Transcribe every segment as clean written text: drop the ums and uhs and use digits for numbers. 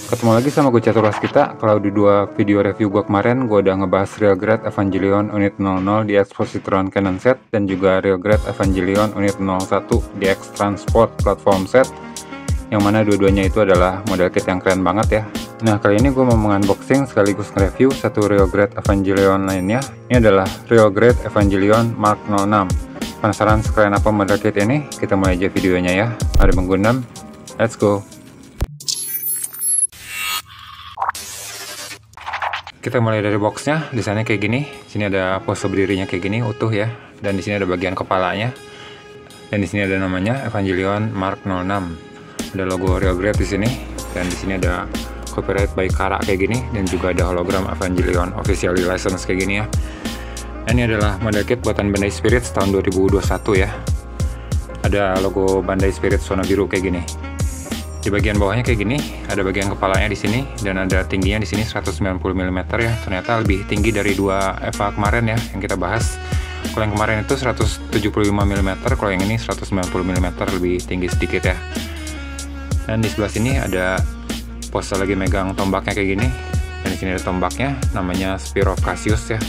Ketemu lagi sama gue Catur Waskita. Kalau di dua video review gue kemarin, gue udah ngebahas Railgrade Evangelion Unit 00 di Expositron Cannon Set dan juga Railgrade Evangelion Unit 01 di X Transport Platform Set, yang mana dua-duanya itu adalah model kit yang keren banget ya. Nah, kali ini gue mau mengunboxing sekaligus nge-review satu Railgrade Evangelion lainnya. Ini adalah Railgrade Evangelion Mark 06. Penasaran sekeren apa model kit ini? Kita mulai aja videonya ya. Mari menggundam, let's go. Kita mulai dari boxnya. Desainnya kayak gini. Sini ada pose berdirinya kayak gini, utuh ya. Dan di sini ada bagian kepalanya. Dan di sini ada namanya Evangelion Mark 06. Ada logo Railgrade di sini. Dan di sini ada copyright by Kara kayak gini. Dan juga ada hologram Evangelion officially licensed kayak gini ya. Dan ini adalah model kit buatan Bandai Spirits tahun 2021 ya. Ada logo Bandai Spirits warna biru kayak gini. Di bagian bawahnya kayak gini, ada bagian kepalanya di sini dan ada tingginya di sini 190 mm ya. Ternyata lebih tinggi dari dua EVA kemarin ya yang kita bahas. Kalau yang kemarin itu 175 mm, kalau yang ini 190 mm, lebih tinggi sedikit ya. Dan di sebelah sini ada pose lagi megang tombaknya kayak gini. Dan di sini ada tombaknya, namanya Spear of Cassius ya.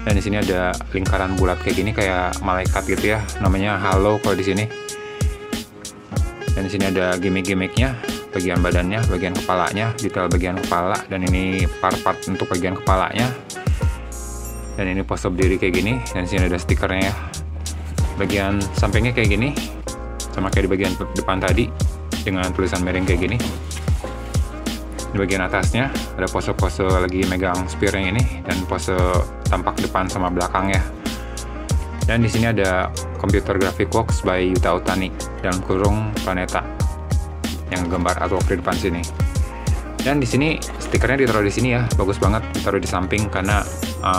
Dan di sini ada lingkaran bulat kayak gini kayak malaikat gitu ya, namanya Halo kalau di sini. Dan di sini ada gimmick-gimmicknya, bagian badannya, bagian kepalanya, detail bagian kepala, dan ini part-part untuk bagian kepalanya. Dan ini pose berdiri kayak gini, dan di sini ada stikernya ya. Bagian sampingnya kayak gini, sama kayak di bagian depan tadi, dengan tulisan miring kayak gini. Di bagian atasnya ada pose-pose lagi megang spear yang ini, dan pose tampak depan sama belakang ya. Dan di sini ada Computer Graphic Works by Yuta Otani dalam kurung Planeta yang gambar artwork di depan sini. Dan di sini stikernya ditaruh di sini ya, bagus banget ditaruh di samping karena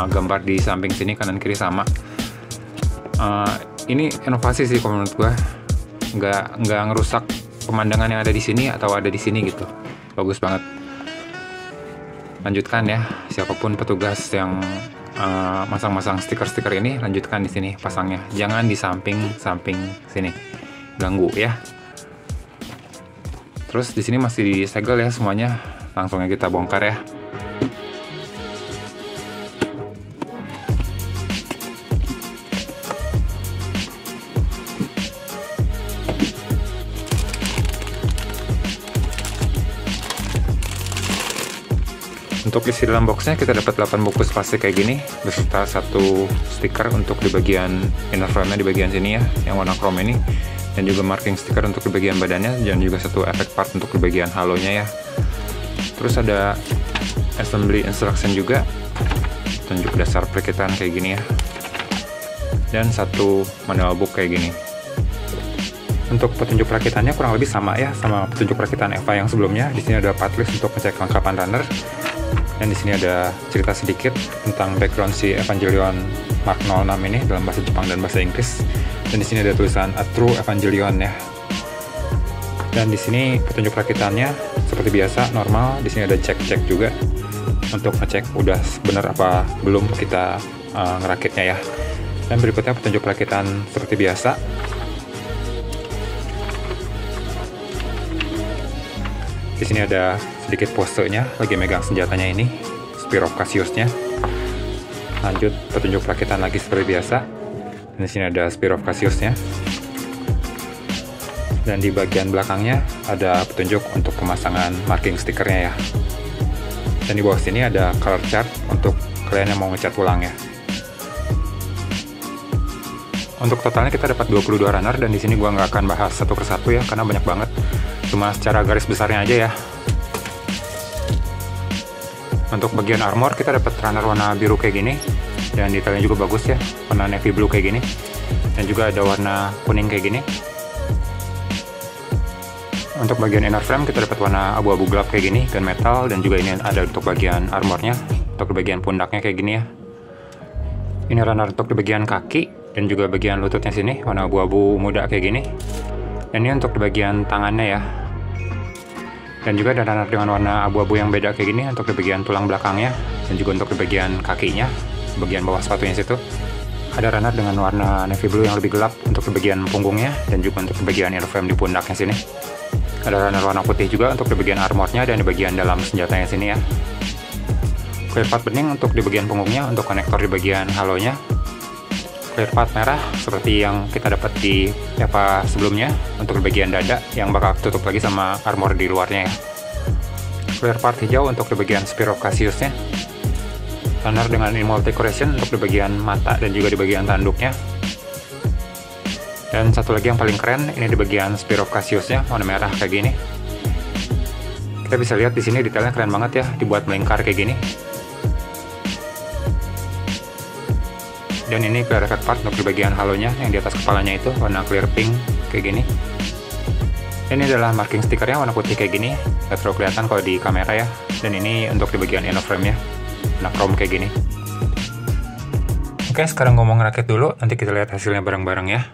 gambar di samping sini kanan kiri sama. Ini inovasi sih kalau menurut gua, nggak ngerusak pemandangan yang ada di sini atau ada di sini gitu, bagus banget. Lanjutkan ya, siapapun petugas yang masang-masang stiker-stiker ini, lanjutkan di sini pasangnya, jangan di samping sini, ganggu ya. Terus di sini masih disegel ya semuanya, langsung aja kita bongkar ya. Untuk isi dalam boxnya kita dapat 8 bungkus plastik kayak gini beserta satu stiker untuk di bagian inner frame-nya di bagian sini ya, yang warna chrome ini, dan juga marking stiker untuk di bagian badannya, dan juga satu efek part untuk di bagian halonya ya. Terus ada assembly instruction juga, tunjuk dasar perakitan kayak gini ya, dan satu manual book kayak gini. Untuk petunjuk perakitannya kurang lebih sama ya sama petunjuk perakitan EVA yang sebelumnya. Di sini ada part list untuk ngecek kelengkapan runner. Dan di sini ada cerita sedikit tentang background si Evangelion Mark 06 ini dalam bahasa Jepang dan bahasa Inggris. Dan di sini ada tulisan A True Evangelion ya. Dan di sini petunjuk rakitannya seperti biasa normal. Di sini ada cek-cek juga untuk ngecek udah benar apa belum kita ngerakitnya ya. Dan berikutnya petunjuk rakitan seperti biasa. Di sini ada sedikit posenya, lagi megang senjatanya ini, Spear of Cassius-nya. Lanjut petunjuk rakitan lagi seperti biasa. Dan di sini ada Spear of Cassius-nya. Dan di bagian belakangnya ada petunjuk untuk pemasangan marking stikernya ya. Dan di bawah sini ada color chart untuk kalian yang mau ngecat ulang ya. Untuk totalnya kita dapat 22 runner, dan di sini gua nggak akan bahas satu persatu ya karena banyak banget. Cuma secara garis besarnya aja ya. Untuk bagian armor kita dapat runner warna biru kayak gini, dan detailnya juga bagus ya, warna navy blue kayak gini, dan juga ada warna kuning kayak gini. Untuk bagian inner frame kita dapat warna abu-abu gelap kayak gini, dan metal, dan juga ini ada untuk bagian armornya, untuk di bagian pundaknya kayak gini ya. Ini runner untuk di bagian kaki dan juga bagian lututnya sini warna abu-abu muda kayak gini. Dan ini untuk di bagian tangannya ya. Dan juga ada runner dengan warna abu-abu yang beda kayak gini untuk di bagian tulang belakangnya, dan juga untuk di bagian kakinya, bagian bawah sepatunya situ. Ada runner dengan warna navy blue yang lebih gelap untuk di bagian punggungnya, dan juga untuk di bagian inner frame di pundaknya sini. Ada runner warna putih juga untuk di bagian armornya dan di bagian dalam senjatanya sini ya. Clear part bening untuk di bagian punggungnya, untuk konektor di bagian halonya. Clear part merah seperti yang kita dapat di Eva sebelumnya untuk di bagian dada yang bakal tutup lagi sama armor di luarnya ya. Clear part hijau untuk di bagian Spear of Cassius-nya. Runner dengan Immortal Decoration untuk di bagian mata dan juga di bagian tanduknya. Dan satu lagi yang paling keren, ini di bagian Spear of Cassius-nya, warna merah kayak gini. Kita bisa lihat di sini detailnya keren banget ya, dibuat melingkar kayak gini. Dan ini clear effect part untuk di bagian halonya, yang di atas kepalanya itu warna clear pink kayak gini. Ini adalah marking stikernya warna putih kayak gini, nggak terlalu kelihatan kalau di kamera ya. Dan ini untuk di bagian inner frame-nya, warna chrome kayak gini. Oke, sekarang ngomong rakit dulu, nanti kita lihat hasilnya bareng-bareng ya.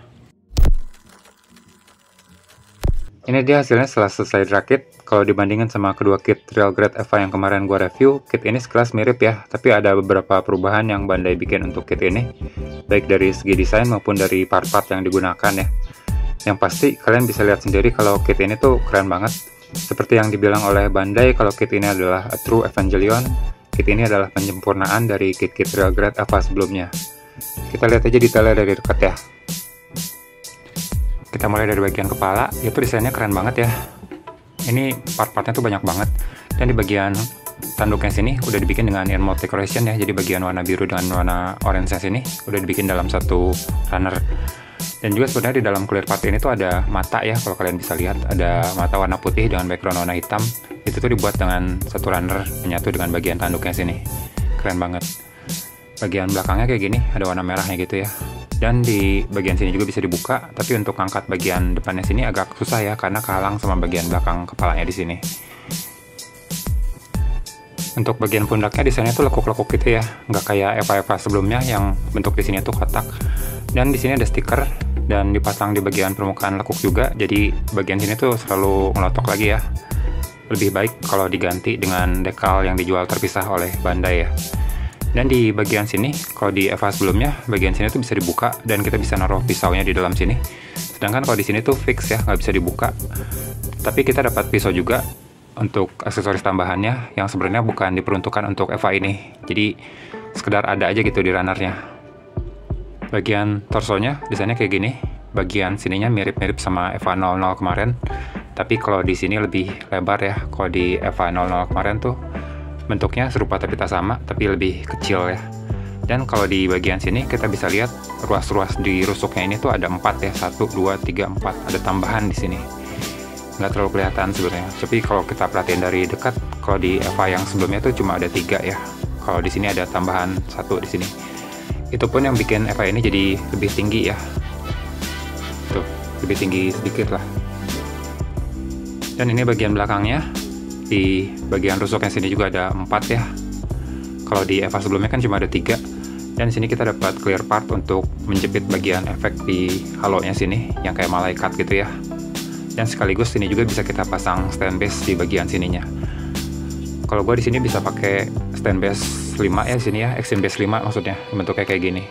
Ini dia hasilnya setelah selesai rakit. Kalau dibandingkan sama kedua kit Real Grade Eva yang kemarin gua review, kit ini sekelas mirip ya, tapi ada beberapa perubahan yang Bandai bikin untuk kit ini, baik dari segi desain maupun dari part-part yang digunakan ya. Yang pasti kalian bisa lihat sendiri kalau kit ini tuh keren banget. Seperti yang dibilang oleh Bandai, kalau kit ini adalah a true Evangelion, kit ini adalah penyempurnaan dari kit-kit Real Grade Eva sebelumnya. Kita lihat aja detailnya dari dekat ya. Kita mulai dari bagian kepala, itu desainnya keren banget ya. Ini part-partnya tuh banyak banget. Dan di bagian tanduknya sini udah dibikin dengan Immortal Decoration ya. Jadi bagian warna biru dengan warna orange sini udah dibikin dalam satu runner. Dan juga sebenarnya di dalam clear part ini tuh ada mata ya. Kalau kalian bisa lihat, ada mata warna putih dengan background warna hitam. Itu tuh dibuat dengan satu runner menyatu dengan bagian tanduknya sini. Keren banget. Bagian belakangnya kayak gini, ada warna merahnya gitu ya. Dan di bagian sini juga bisa dibuka, tapi untuk angkat bagian depannya sini agak susah ya, karena kehalang sama bagian belakang kepalanya di sini. Untuk bagian pundaknya desainnya tuh lekuk-lekuk gitu ya, nggak kayak Eva-Eva sebelumnya yang bentuk di sini tuh kotak. Dan di sini ada stiker dan dipasang di bagian permukaan lekuk juga, jadi bagian sini tuh selalu melotok lagi ya. Lebih baik kalau diganti dengan dekal yang dijual terpisah oleh Bandai ya. Dan di bagian sini, kalau di Eva sebelumnya, bagian sini tuh bisa dibuka dan kita bisa naruh pisaunya di dalam sini. Sedangkan kalau di sini tuh fix ya, nggak bisa dibuka. Tapi kita dapat pisau juga untuk aksesoris tambahannya yang sebenarnya bukan diperuntukkan untuk Eva ini. Jadi sekedar ada aja gitu di runnernya. Bagian torsonya desainnya kayak gini. Bagian sininya mirip-mirip sama Eva 00 kemarin. Tapi kalau di sini lebih lebar ya. Kalau di Eva 00 kemarin tuh bentuknya serupa tapi tak sama, tapi lebih kecil ya. Dan kalau di bagian sini kita bisa lihat ruas-ruas di rusuknya ini tuh ada 4 ya, 1, 2, 3, 4, ada tambahan di sini. Nggak terlalu kelihatan sebenarnya. Tapi kalau kita perhatiin dari dekat, kalau di Eva yang sebelumnya tuh cuma ada 3 ya. Kalau di sini ada tambahan 1 di sini. Itu pun yang bikin Eva ini jadi lebih tinggi ya. Tuh, lebih tinggi sedikit lah. Dan ini bagian belakangnya. Di bagian rusuknya sini juga ada 4 ya. Kalau di Eva sebelumnya kan cuma ada 3. Dan sini kita dapat clear part untuk menjepit bagian efek di halonya sini yang kayak malaikat gitu ya. Dan sekaligus sini juga bisa kita pasang stand base di bagian sininya. Kalau gua di sini bisa pakai stand base 5 ya di sini ya, action base 5 maksudnya, bentuknya kayak gini.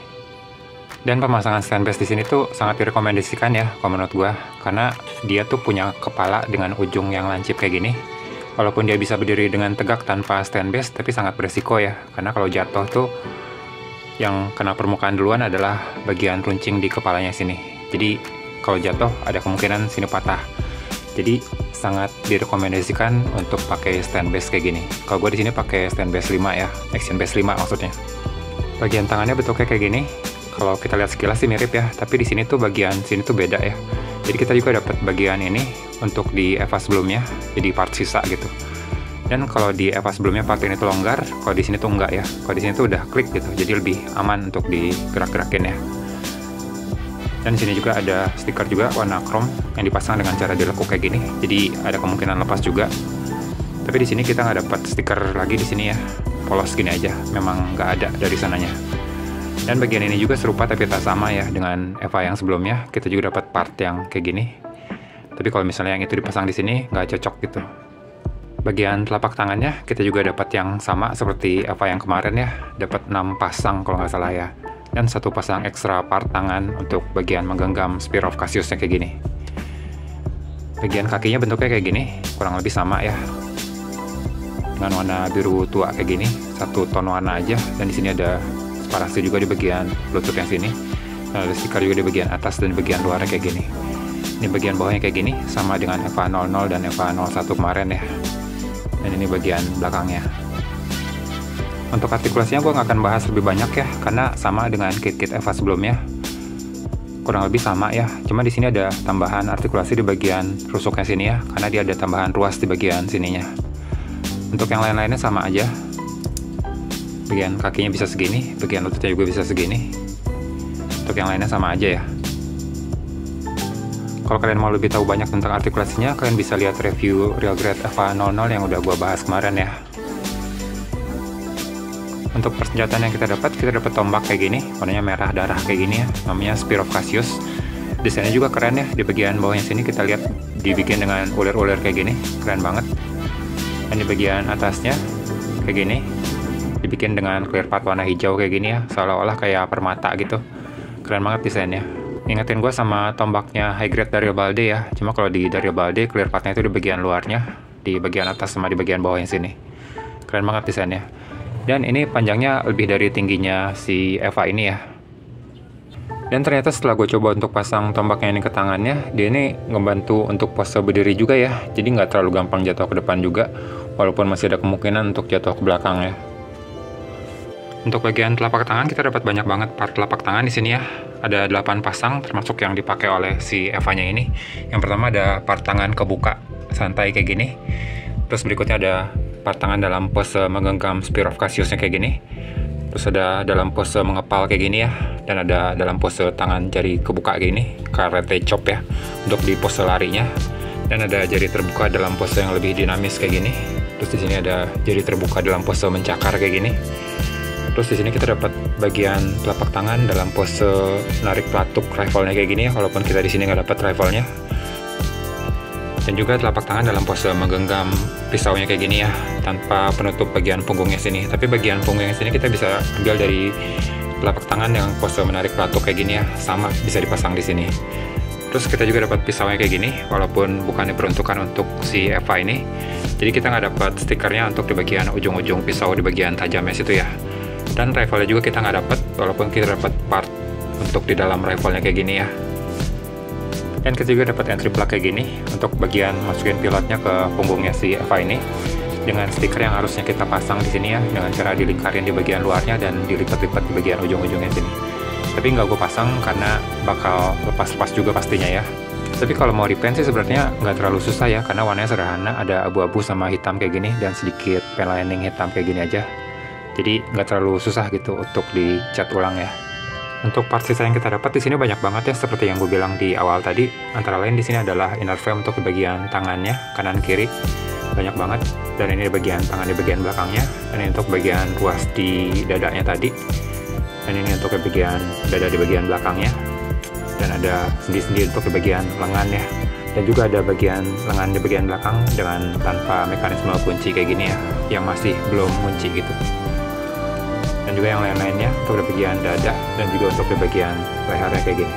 Dan pemasangan stand base di sini tuh sangat direkomendasikan ya kalau menurut gua, karena dia tuh punya kepala dengan ujung yang lancip kayak gini. Walaupun dia bisa berdiri dengan tegak tanpa stand base, tapi sangat beresiko ya. Karena kalau jatuh tuh, yang kena permukaan duluan adalah bagian runcing di kepalanya sini. Jadi kalau jatuh ada kemungkinan sini patah. Jadi sangat direkomendasikan untuk pakai stand base kayak gini. Kalau gue di sini pakai stand base 5 ya, action base 5 maksudnya. Bagian tangannya bentuknya kayak gini. Kalau kita lihat sekilas sih mirip ya, tapi di sini tuh bagian sini tuh beda ya. Jadi kita juga dapat bagian ini untuk di Eva sebelumnya, jadi part sisa gitu. Dan kalau di Eva sebelumnya part ini tuh longgar, kalau di sini tuh enggak ya. Kalau di sini tuh udah klik gitu, jadi lebih aman untuk digerak-gerakin ya. Dan di sini juga ada stiker juga warna chrome yang dipasang dengan cara dilekuk kayak gini, jadi ada kemungkinan lepas juga. Tapi di sini kita nggak dapat stiker lagi di sini ya, polos gini aja, memang nggak ada dari sananya. Dan bagian ini juga serupa tapi tak sama ya dengan Eva yang sebelumnya. Kita juga dapat part yang kayak gini. Tapi kalau misalnya yang itu dipasang di sini nggak cocok gitu. Bagian telapak tangannya kita juga dapat yang sama seperti Eva yang kemarin ya. Dapat 6 pasang kalau nggak salah ya. Dan 1 pasang ekstra part tangan untuk bagian menggenggam Spear of Cassius-nya kayak gini. Bagian kakinya bentuknya kayak gini, kurang lebih sama ya, dengan warna biru tua kayak gini, satu ton warna aja. Dan di sini ada sparaksi juga di bagian lutut yang sini. Dan ada stiker juga di bagian atas dan di bagian luarnya kayak gini. Ini bagian bawahnya kayak gini, sama dengan EVA 00 dan EVA 01 kemarin ya. Dan ini bagian belakangnya. Untuk artikulasinya gue nggak akan bahas lebih banyak ya, karena sama dengan kit-kit EVA sebelumnya, kurang lebih sama ya. Cuma di sini ada tambahan artikulasi di bagian rusuknya sini ya, karena dia ada tambahan ruas di bagian sininya. Untuk yang lain-lainnya sama aja. Bagian kakinya bisa segini, bagian lututnya juga bisa segini. Untuk yang lainnya sama aja ya. Kalau kalian mau lebih tahu banyak tentang artikulasinya, kalian bisa lihat review Real Grade EVA 00 yang udah gua bahas kemarin ya. Untuk persenjataan yang kita dapat tombak kayak gini, warnanya merah darah kayak gini ya, namanya Spear of Cassius. Desainnya juga keren ya, di bagian bawahnya sini kita lihat dibikin dengan ulir-ulir kayak gini, keren banget. Dan di bagian atasnya kayak gini, dibikin dengan clear part warna hijau kayak gini ya, seolah-olah kayak permata gitu, keren banget desainnya. Ingetin gue sama tombaknya high grade dari Balde ya, cuma kalau di dari Balde clear partnya itu di bagian luarnya, di bagian atas sama di bagian bawahnya sini, keren banget desainnya. Dan ini panjangnya lebih dari tingginya si EVA ini ya. Dan ternyata setelah gue coba untuk pasang tombaknya ini ke tangannya, dia ini ngebantu untuk pose berdiri juga ya. Jadi nggak terlalu gampang jatuh ke depan juga, walaupun masih ada kemungkinan untuk jatuh ke belakang ya. Untuk bagian telapak tangan kita dapat banyak banget part telapak tangan di sini ya. Ada 8 pasang termasuk yang dipakai oleh si EVA-nya ini. Yang pertama ada part tangan kebuka santai kayak gini. Terus berikutnya ada part tangan dalam pose menggenggam Spear of Cassius-nya kayak gini. Terus ada dalam pose mengepal kayak gini ya. Dan ada dalam pose tangan jari kebuka kayak gini, karate chop ya, untuk di pose larinya. Dan ada jari terbuka dalam pose yang lebih dinamis kayak gini. Terus di sini ada jari terbuka dalam pose mencakar kayak gini. Terus di sini kita dapat bagian telapak tangan dalam pose narik pelatuk rifle-nya kayak gini ya, walaupun kita di sini nggak dapat rifle-nya. Dan juga telapak tangan dalam pose menggenggam pisaunya kayak gini ya, tanpa penutup bagian punggungnya sini. Tapi bagian punggungnya sini kita bisa ambil dari telapak tangan yang pose menarik pelatuk kayak gini ya, sama bisa dipasang di sini. Terus kita juga dapat pisaunya kayak gini, walaupun bukan diperuntukkan untuk si EVA ini. Jadi kita nggak dapat stikernya untuk di bagian ujung-ujung pisau di bagian tajamnya situ ya. Dan rifle-nya juga kita nggak dapat, walaupun kita dapat part untuk di dalam rifle-nya kayak gini ya. Dan kita juga dapat entry plug kayak gini untuk bagian masukin pilotnya ke punggungnya si EVA ini, dengan stiker yang harusnya kita pasang di sini ya, dengan cara dilingkarin di bagian luarnya dan dilipat-lipat di bagian ujung-ujungnya sini. Tapi nggak gue pasang karena bakal lepas-lepas juga pastinya ya. Tapi kalau mau repaint sih sebenarnya nggak terlalu susah ya, karena warnanya sederhana, ada abu-abu sama hitam kayak gini dan sedikit pen lining hitam kayak gini aja. Jadi nggak terlalu susah gitu untuk dicat ulang ya. Untuk part sisa yang kita dapat di sini banyak banget ya, seperti yang gue bilang di awal tadi. Antara lain di sini adalah inner frame untuk di bagian tangannya kanan kiri, banyak banget. Dan ini di bagian tangan di bagian belakangnya. Dan ini untuk bagian ruas di dadanya tadi. Dan ini untuk di bagian dada di bagian belakangnya. Dan ada sendi-sendi untuk di bagian lengan ya. Dan juga ada bagian lengan di bagian belakang dengan tanpa mekanisme kunci kayak gini ya, yang masih belum kunci gitu. Dan juga yang lain-lainnya untuk di bagian dada dan juga untuk di bagian lehernya kayak gini.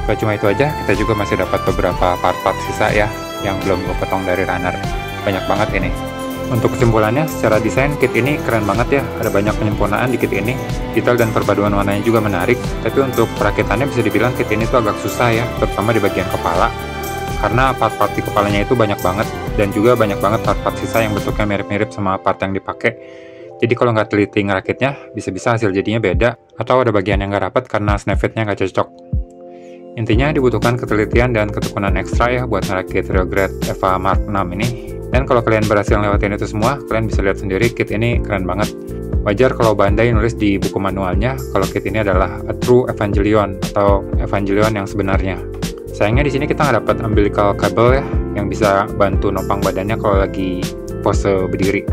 Gak cuma itu aja, kita juga masih dapat beberapa part-part sisa ya yang belum gue potong dari runner. Banyak banget ini. Untuk kesimpulannya, secara desain kit ini keren banget ya. Ada banyak penyempurnaan di kit ini. Detail dan perpaduan warnanya juga menarik. Tapi untuk perakitannya bisa dibilang kit ini tuh agak susah ya, terutama di bagian kepala. Karena part-part di kepalanya itu banyak banget, dan juga banyak banget part-part sisa yang bentuknya mirip-mirip sama part yang dipakai. Jadi kalau nggak teliti ngerakitnya, bisa-bisa hasil jadinya beda, atau ada bagian yang nggak rapat karena snap fitnya nggak cocok. Intinya dibutuhkan ketelitian dan ketekunan ekstra ya buat ngerakit Real Grade EVA Mark 6 ini. Dan kalau kalian berhasil lewatin itu semua, kalian bisa lihat sendiri kit ini keren banget. Wajar kalau Bandai nulis di buku manualnya kalau kit ini adalah a true Evangelion atau Evangelion yang sebenarnya. Sayangnya di sini kita nggak dapat umbilical cable ya, yang bisa bantu nopang badannya kalau lagi pose berdiri.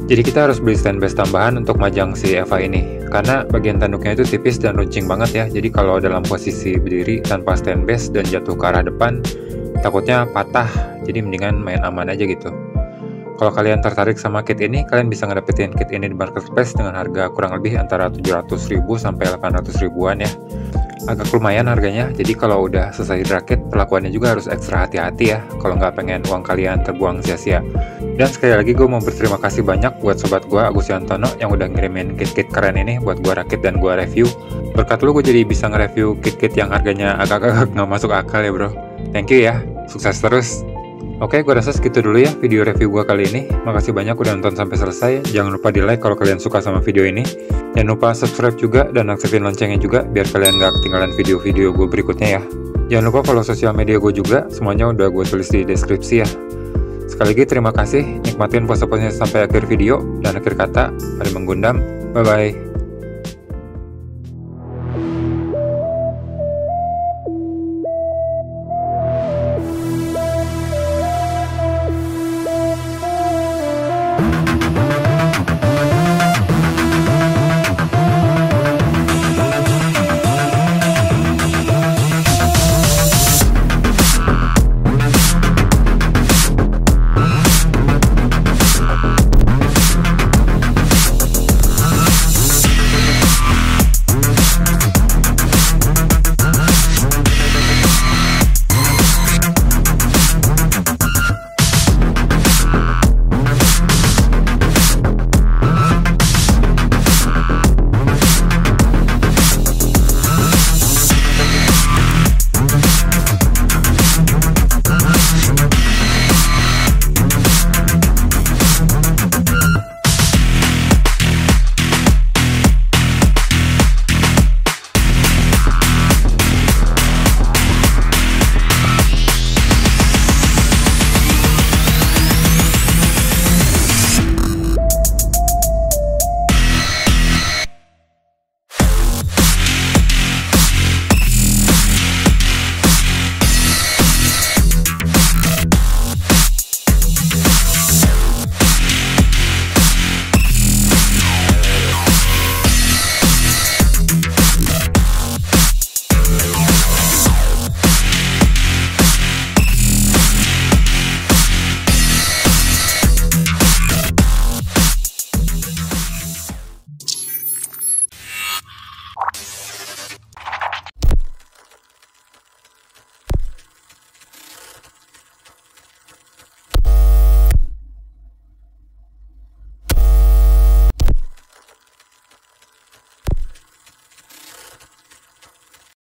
Jadi kita harus beli stand base tambahan untuk majang si EVA ini, karena bagian tanduknya itu tipis dan runcing banget ya. Jadi kalau dalam posisi berdiri tanpa stand base dan jatuh ke arah depan, takutnya patah. Jadi mendingan main aman aja gitu. Kalau kalian tertarik sama kit ini, kalian bisa ngedapetin kit ini di marketplace dengan harga kurang lebih antara 700.000 sampai 800 ribuan ya. agak lumayan harganya. Jadi kalau udah selesai dirakit, perlakuannya juga harus ekstra hati-hati ya, kalau nggak pengen uang kalian terbuang sia-sia. Dan sekali lagi gue mau berterima kasih banyak buat sobat gue Agus Yantono yang udah ngirimin kit-kit keren ini buat gue rakit dan gue review. Berkat lu gue jadi bisa nge-review kit-kit yang harganya agak-agak nggak masuk akal ya bro. Thank you ya, sukses terus. Oke, gue rasa segitu dulu ya video review gue kali ini. Makasih banyak udah nonton sampai selesai. Jangan lupa di like kalau kalian suka sama video ini. Jangan lupa subscribe juga dan aktifin loncengnya juga biar kalian gak ketinggalan video-video gue berikutnya ya. Jangan lupa follow sosial media gue juga, semuanya udah gue tulis di deskripsi ya. Sekali lagi terima kasih, nikmatin pose-posenya sampai akhir video. Dan akhir kata, saling menggundam. Bye-bye.